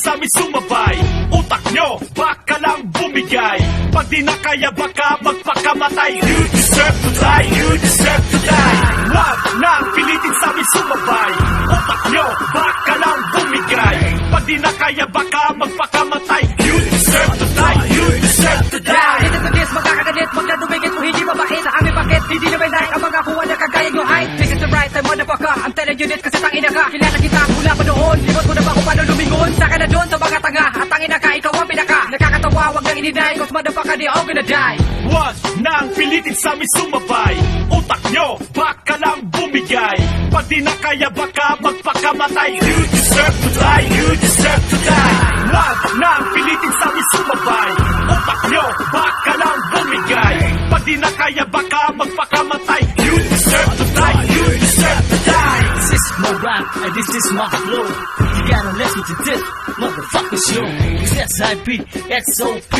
sa amin sumabay. Utak nyo, baka lang bumigay. Pag di na kaya baka magpakamatay. You deserve to die, you deserve to die. Wag nang pilitin sa amin sumabay. Utak nyo, baka lang bumigay. Pag di na kaya baka magpakamatay. You deserve to die, you deserve to die. Dito to this, magkakagalit, magdadumigit mo hindi mabait. Sa aming bakit, hindi na may dahil ang mga kuha na kagaya nyo ay this is the right time, motherfucker. I'm telling you this kasi tangina ka. Kilala kita mula pa noon, limot mo na ba kung paano lumingon? Saka na doon sa mga tanga, at tangina ka, ikaw ang pinaka. Nakakatawa, wag nang ininay, cause motherfucker, di ako gonna die. Wag nang pilitin sa amin sumabay. Utak nyo, baka lang bumigay. Pag di na kaya baka magpakamatay. You deserve to die, you deserve to die. Wag nang pilitin sa amin sumabay. Utak nyo, baka lang bumigay. Pag di na kaya baka magpakamatay. You deserve to die, you deserve to die. This is my rap and this is my flow. You gotta listen to this, motherfucker show. It's SIP, XOP,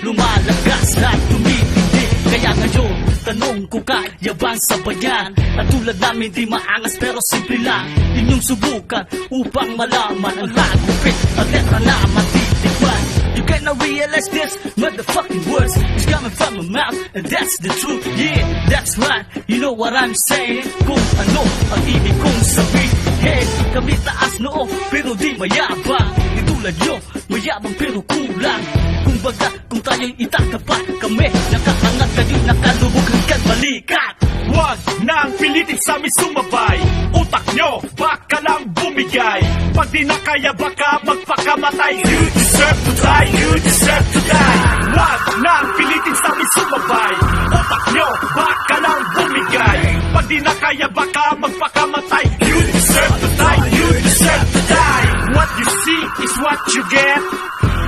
lumalagas at tumitindi. Kaya ngayon, tanong ko kaya bang sabayan? At tulad namin di maangas pero simple lang inyong subukan upang malaman ang lagupit at letra na matitikman. You cannot realize this motherfucking words is coming from my mouth, and that's the truth. Yeah, that's right. You know what I'm saying? Kung ano ang ibig kong sabihin. Hey, kami taas noo pero di mayabang. Itulad nyo, mayabang pero kulang. Kumbaga, kung tayo'y itatapat, kami nakaangat kayo nakalubog hanggang balikat. Wag nang pilitin sa amin sumabay. Utak nyo, baka lang bumigay. Pag di na kaya baka magpakamatay. You deserve to die, you deserve to die. Wag nang pilitin sa amin sumabay. Utak nyo, baka lang bumigay. Pag di na kaya baka magpakamatay. You deserve to die, you deserve to die. What you see is what you get.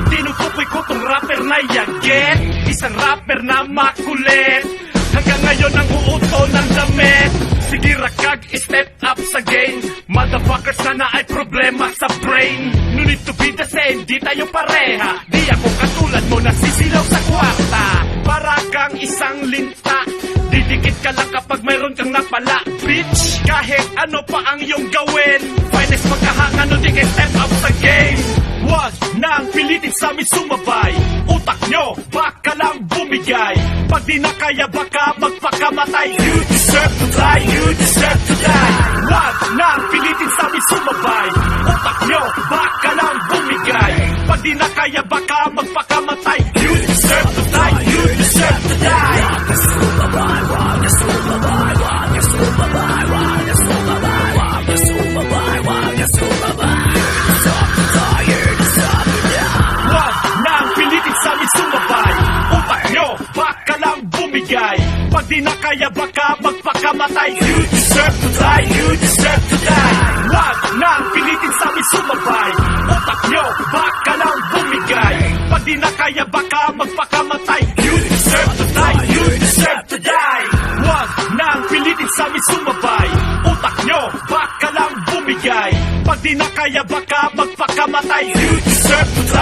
Tinutukoy ko tong rapper na yaget. Isang rapper na makulit. Hanggang ngayon ang uuto ng damit. Sige rakag, step up sa game. Motherfuckers na ay problema sa brain. No need to be the same, di tayo pareha. Di ako katulad mo na sisilaw sa kwarta. Para kang isang linta. Didikit ka lang kapag mayroon kang napala. Bitch, kahit ano pa ang iyong gawin. Finest magkahanga, no di ka step up sa game. Wag nang pilitin sa amin sumabay. Utak nyo, baka lang bumigay. Pag di na kaya baka magpakamatay. You deserve to die, you deserve to die. Wag nang pilitin sa amin sumabay. Utak nyo, baka lang bumigay. Pag di na kaya baka magpakamatay. You deserve to die, you deserve to die. Pag di na kaya baka magpakamatay. You deserve to die, you deserve to die. Wag nang pilitin sa amin sumabay. Utak nyo, baka lang bumigay. Pag di na kaya baka magpakamatay. You deserve to die, you deserve to die. Wag nang pilitin sa amin sumabay. Utak nyo, baka lang bumigay. Pag di na kaya baka magpakamatay. You deserve to die.